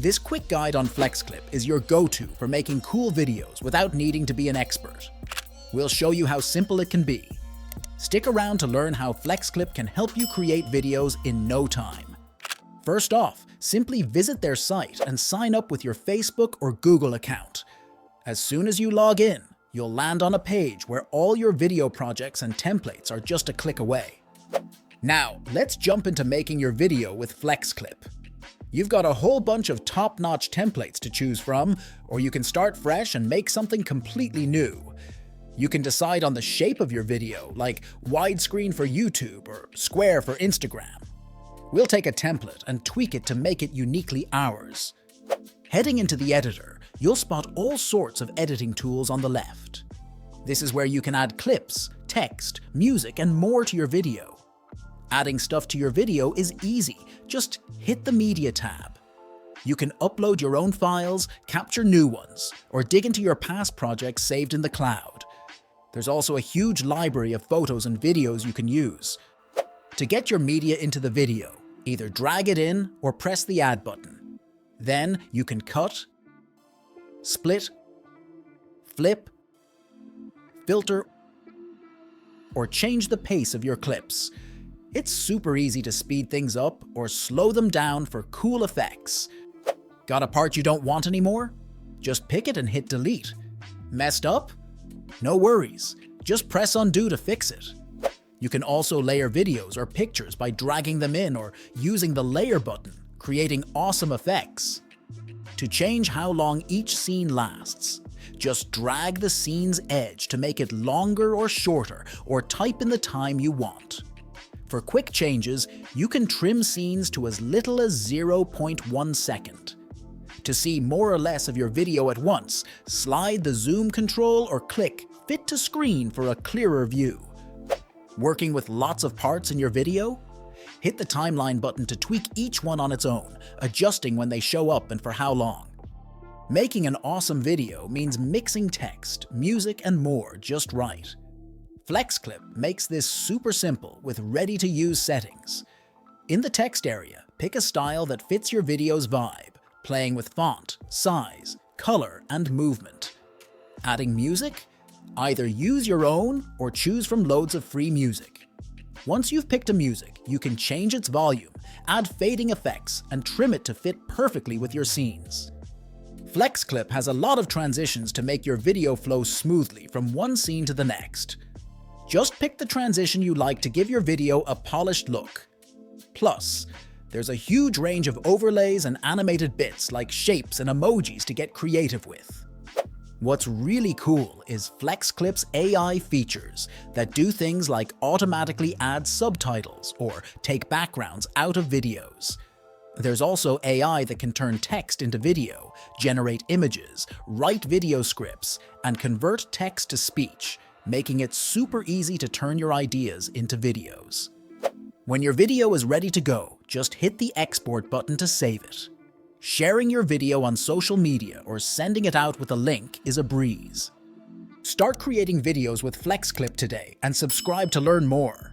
This quick guide on FlexClip is your go-to for making cool videos without needing to be an expert. We'll show you how simple it can be. Stick around to learn how FlexClip can help you create videos in no time. First off, simply visit their site and sign up with your Facebook or Google account. As soon as you log in, you'll land on a page where all your video projects and templates are just a click away. Now, let's jump into making your video with FlexClip. You've got a whole bunch of top-notch templates to choose from, or you can start fresh and make something completely new. You can decide on the shape of your video, like widescreen for YouTube or square for Instagram. We'll take a template and tweak it to make it uniquely ours. Heading into the editor, you'll spot all sorts of editing tools on the left. This is where you can add clips, text, music, and more to your video. Adding stuff to your video is easy. Just hit the Media tab. You can upload your own files, capture new ones, or dig into your past projects saved in the cloud. There's also a huge library of photos and videos you can use. To get your media into the video, either drag it in or press the Add button. Then you can cut, split, flip, filter, or change the pace of your clips. It's super easy to speed things up or slow them down for cool effects. Got a part you don't want anymore? Just pick it and hit delete. Messed up? No worries. Just press undo to fix it. You can also layer videos or pictures by dragging them in or using the layer button, creating awesome effects. To change how long each scene lasts, just drag the scene's edge to make it longer or shorter, or type in the time you want. For quick changes, you can trim scenes to as little as 0.1 second. To see more or less of your video at once, slide the zoom control or click Fit to Screen for a clearer view. Working with lots of parts in your video? Hit the timeline button to tweak each one on its own, adjusting when they show up and for how long. Making an awesome video means mixing text, music, and more just right. FlexClip makes this super simple with ready-to-use settings. In the text area, pick a style that fits your video's vibe, playing with font, size, color, and movement. Adding music? Either use your own or choose from loads of free music. Once you've picked a music, you can change its volume, add fading effects, and trim it to fit perfectly with your scenes. FlexClip has a lot of transitions to make your video flow smoothly from one scene to the next. Just pick the transition you like to give your video a polished look. Plus, there's a huge range of overlays and animated bits like shapes and emojis to get creative with. What's really cool is FlexClip's AI features that do things like automatically add subtitles or take backgrounds out of videos. There's also AI that can turn text into video, generate images, write video scripts, and convert text to speech, making it super easy to turn your ideas into videos. When your video is ready to go, just hit the export button to save it. Sharing your video on social media or sending it out with a link is a breeze. Start creating videos with FlexClip today and subscribe to learn more.